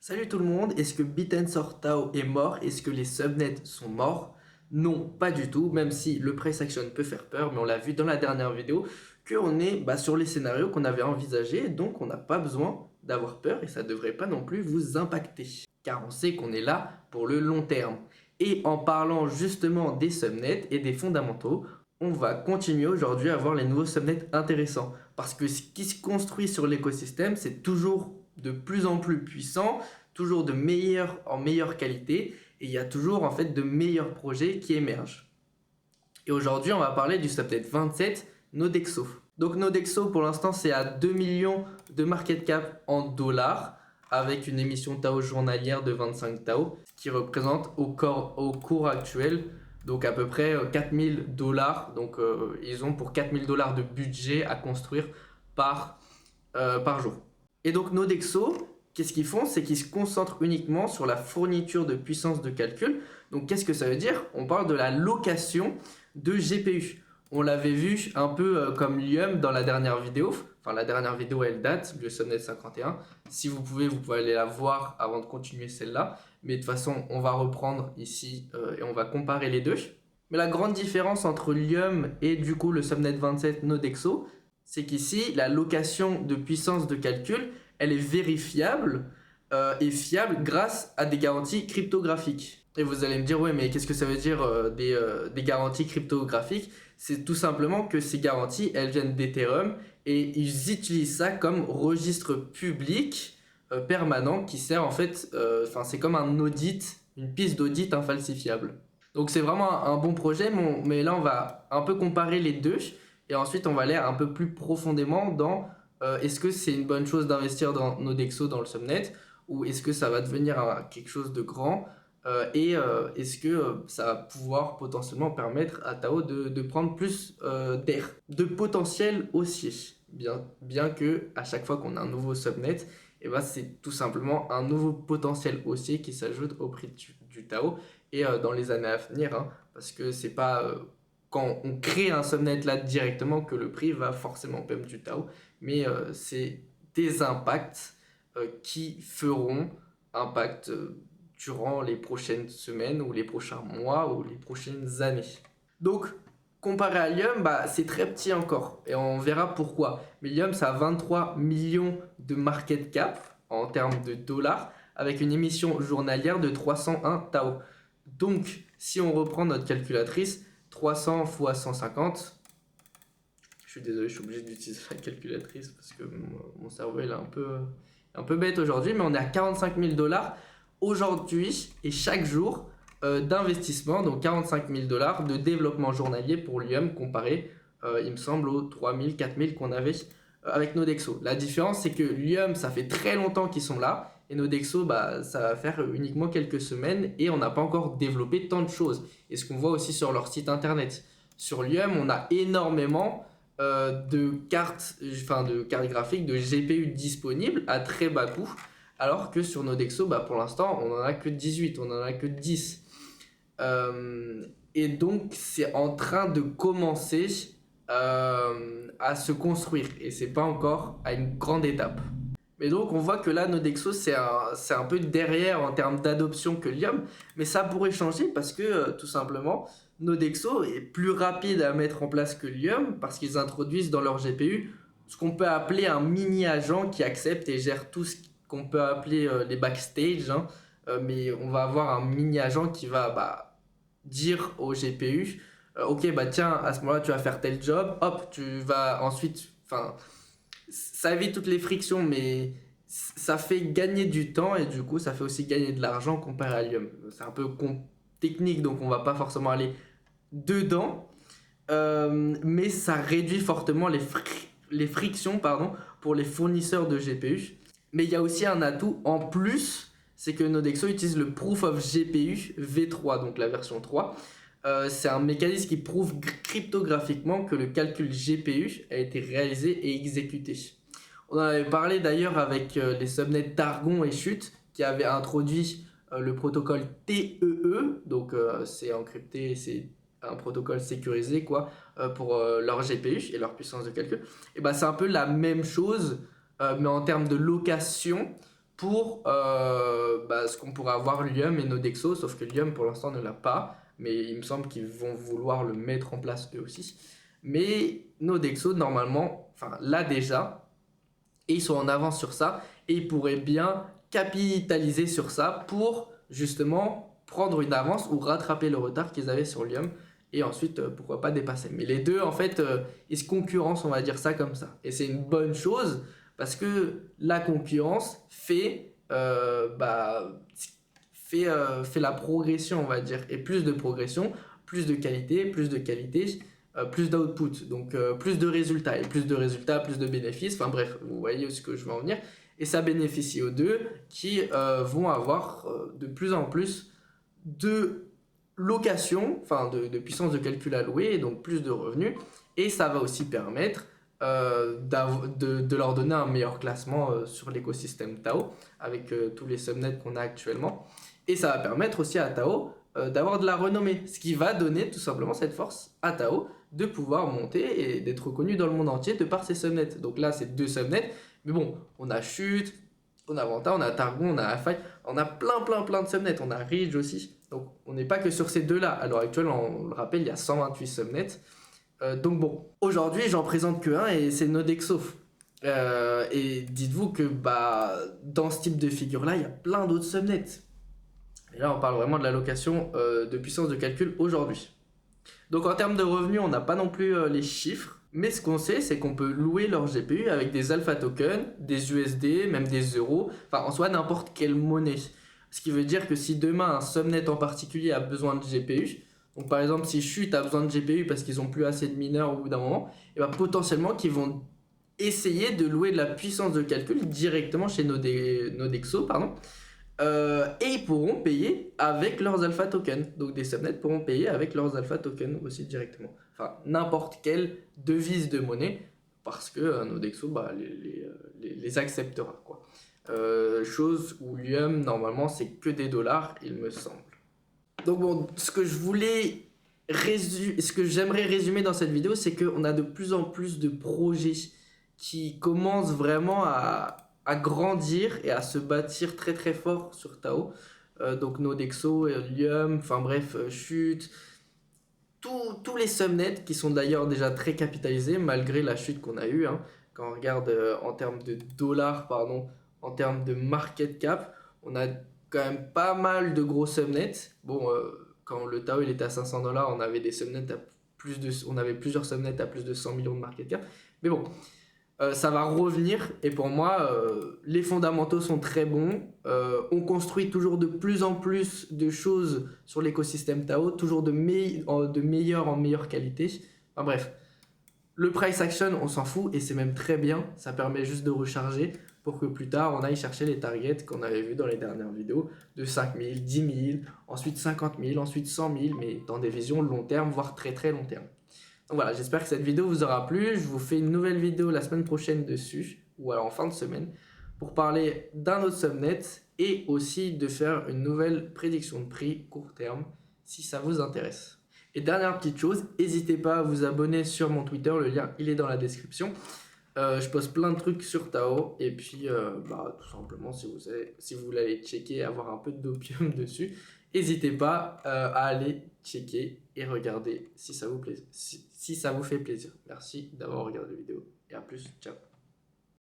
Salut tout le monde, est-ce que Bit&Sort Tao est mort? Est-ce que les subnets sont morts? Non, pas du tout, même si le price action peut faire peur, mais on l'a vu dans la dernière vidéo qu'on est sur les scénarios qu'on avait envisagés, donc on n'a pas besoin d'avoir peur et ça ne devrait pas non plus vous impacter, car on sait qu'on est là pour le long terme. Et en parlant justement des subnets et des fondamentaux, on va continuer aujourd'hui à voir les nouveaux subnets intéressants, parce que ce qui se construit sur l'écosystème, c'est toujours de plus en plus puissant, toujours en meilleure qualité, et il y a toujours en fait de meilleurs projets qui émergent. Et aujourd'hui, on va parler du subnet 27, Nodexo. Donc Nodexo, pour l'instant, c'est à 2 millions de market cap en dollars, avec une émission Tao journalière de 25 Tao, ce qui représente au cours actuel, donc à peu près 4000 dollars. Donc ils ont pour 4000 dollars de budget à construire par jour. Et donc Nodexo, qu'est-ce qu'ils font? C'est qu'ils se concentrent uniquement sur la fourniture de puissance de calcul. Donc qu'est-ce que ça veut dire? On parle de la location de GPU. On l'avait vu un peu comme Lium dans la dernière vidéo. Enfin, la dernière vidéo, elle date, le Subnet 51. Si vous pouvez aller la voir avant de continuer celle-là. Mais de toute façon, on va reprendre ici et on va comparer les deux. Mais la grande différence entre Lium et du coup le Subnet 27 Nodexo, c'est qu'ici, la location de puissance de calcul, elle est vérifiable et fiable grâce à des garanties cryptographiques. Et vous allez me dire, ouais, mais qu'est-ce que ça veut dire des garanties cryptographiques? C'est tout simplement que ces garanties, elles viennent d'Ethereum et ils utilisent ça comme registre public permanent qui sert en fait, c'est comme un audit, une piste d'audit infalsifiable. Donc c'est vraiment un bon projet, mais là on va un peu comparer les deux. Et ensuite, on va aller un peu plus profondément dans est-ce que c'est une bonne chose d'investir dans Nodexo, dans le subnet, ou est-ce que ça va devenir quelque chose de grand est-ce que ça va pouvoir potentiellement permettre à Tao de prendre plus d'air, de potentiel haussier. Bien que à chaque fois qu'on a un nouveau subnet, c'est tout simplement un nouveau potentiel haussier qui s'ajoute au prix du Tao et dans les années à venir, hein, parce que c'est pas quand on crée un subnet là directement que le prix va forcément pump du Tao, mais c'est des impacts qui feront impact durant les prochaines semaines ou les prochains mois ou les prochaines années. Donc, comparé à Lium, c'est très petit encore et on verra pourquoi. Mais Lium, ça a 23 millions de market cap en termes de dollars avec une émission journalière de 301 Tao. Donc, si on reprend notre calculatrice, 300 fois 150. Je suis désolé, je suis obligé d'utiliser la calculatrice parce que mon cerveau est un peu bête aujourd'hui, mais on est à 45 000 dollars aujourd'hui et chaque jour d'investissement, donc 45 000 dollars de développement journalier pour Lium comparé, il me semble, aux 3 000, 4 000 qu'on avait avec Nodexo. La différence, c'est que Lium, ça fait très longtemps qu'ils sont là et Nodexo, ça va faire uniquement quelques semaines et on n'a pas encore développé tant de choses. Et ce qu'on voit aussi sur leur site internet. Sur Lium, on a énormément de cartes graphiques, de GPU disponibles à très bas coût, alors que sur Nodexo, pour l'instant, on n'en a que 18, on n'en a que 10. Et donc, c'est en train de commencer à se construire, et c'est pas encore à une grande étape. Mais donc on voit que là Nodexo c'est un peu derrière en termes d'adoption que Lium, mais ça pourrait changer parce que tout simplement Nodexo est plus rapide à mettre en place que Lium parce qu'ils introduisent dans leur GPU ce qu'on peut appeler un mini agent qui accepte et gère tout ce qu'on peut appeler les backstage, hein. Mais on va avoir un mini agent qui va dire au GPU ok tiens à ce moment-là tu vas faire tel job, hop tu vas ensuite, ça évite toutes les frictions, mais ça fait gagner du temps et du coup ça fait aussi gagner de l'argent comparé à Lium. C'est un peu technique donc on va pas forcément aller dedans, mais ça réduit fortement les frictions pour les fournisseurs de GPU. Mais il y a aussi un atout en plus, c'est que Nodexo utilise le Proof of GPU V3, donc la version 3. C'est un mécanisme qui prouve cryptographiquement que le calcul GPU a été réalisé et exécuté. On en avait parlé d'ailleurs avec les subnets d'Argon et Chute qui avaient introduit le protocole TEE, donc c'est encrypté, c'est un protocole sécurisé pour leur GPU et leur puissance de calcul. Et c'est un peu la même chose, mais en termes de location pour ce qu'on pourrait avoir Lium et Nodexo, sauf que Lium pour l'instant ne l'a pas, mais il me semble qu'ils vont vouloir le mettre en place eux aussi. Mais Nodexo normalement, enfin là déjà, et ils sont en avance sur ça, et ils pourraient bien capitaliser sur ça pour justement prendre une avance ou rattraper le retard qu'ils avaient sur Lium, et ensuite pourquoi pas dépasser. Mais les deux en fait ils se concurrencent, on va dire ça comme ça, et c'est une bonne chose parce que la concurrence fait la progression, on va dire, et plus de progression, plus de qualité, plus d'output, donc plus de résultats, et plus de résultats, plus de bénéfices, enfin bref, vous voyez ce que je veux en venir, et ça bénéficie aux deux qui vont avoir de plus en plus de location, enfin de puissance de calcul allouée, et donc plus de revenus, et ça va aussi permettre de leur donner un meilleur classement sur l'écosystème Tao, avec tous les subnets qu'on a actuellement, et ça va permettre aussi à Tao d'avoir de la renommée, ce qui va donner tout simplement cette force à Tao de pouvoir monter et d'être reconnu dans le monde entier de par ses subnets. Donc là, c'est 2 subnets, mais bon, on a Chute, on a Vanta, on a Targon, on a Afai, on a plein de subnets, on a Ridge aussi. Donc on n'est pas que sur ces deux-là. À l'heure actuelle, on le rappelle, il y a 128 subnets. Donc bon, aujourd'hui, j'en présente que un et c'est Nodexo. Et dites-vous que dans ce type de figure-là, il y a plein d'autres subnets. Et là, on parle vraiment de l'allocation de puissance de calcul aujourd'hui. Donc en termes de revenus, on n'a pas non plus les chiffres. Mais ce qu'on sait, c'est qu'on peut louer leur GPU avec des alpha tokens, des USD, même des euros, enfin en soi n'importe quelle monnaie. Ce qui veut dire que si demain un subnet en particulier a besoin de GPU, donc par exemple si Chute a besoin de GPU parce qu'ils n'ont plus assez de mineurs au bout d'un moment, et potentiellement qu'ils vont essayer de louer de la puissance de calcul directement chez Nodexo, et ils pourront payer avec leurs alpha tokens. Donc des subnets pourront payer avec leurs alpha tokens aussi directement. Enfin, n'importe quelle devise de monnaie, parce que Nodexo les acceptera, quoi. Chose où Lium, normalement, c'est que des dollars, il me semble. Donc bon, ce que j'aimerais résumer dans cette vidéo, c'est qu'on a de plus en plus de projets qui commencent vraiment à grandir et à se bâtir très très fort sur Tao. Donc Nodexo, Lium, enfin bref, Chute, tous les subnets qui sont d'ailleurs déjà très capitalisés malgré la chute qu'on a eue. Quand on regarde en termes de dollars, pardon, en termes de market cap, on a quand même pas mal de gros subnets. Bon, quand le Tao il était à 500 $, on avait des subnets on avait plusieurs subnets à plus de 100 millions de market cap. Mais bon, ça va revenir et pour moi les fondamentaux sont très bons. On construit toujours de plus en plus de choses sur l'écosystème Tao, toujours de meilleure en meilleure qualité. Enfin bref, le price action on s'en fout et c'est même très bien, ça permet juste de recharger pour que plus tard on aille chercher les targets qu'on avait vus dans les dernières vidéos de 5 000, 10 000, ensuite 50 000, ensuite 100 000, mais dans des visions long terme, voire très très long terme. Donc voilà, j'espère que cette vidéo vous aura plu. Je vous fais une nouvelle vidéo la semaine prochaine dessus, ou alors en fin de semaine, pour parler d'un autre subnet et aussi de faire une nouvelle prédiction de prix court terme, si ça vous intéresse. Et dernière petite chose, n'hésitez pas à vous abonner sur mon Twitter, le lien il est dans la description. Je poste plein de trucs sur Tao, et puis tout simplement si vous voulez aller checker et avoir un peu d'opium dessus, n'hésitez pas à aller checker et regarder si ça vous plaît, si ça vous fait plaisir. Merci d'avoir regardé la vidéo et à plus, ciao.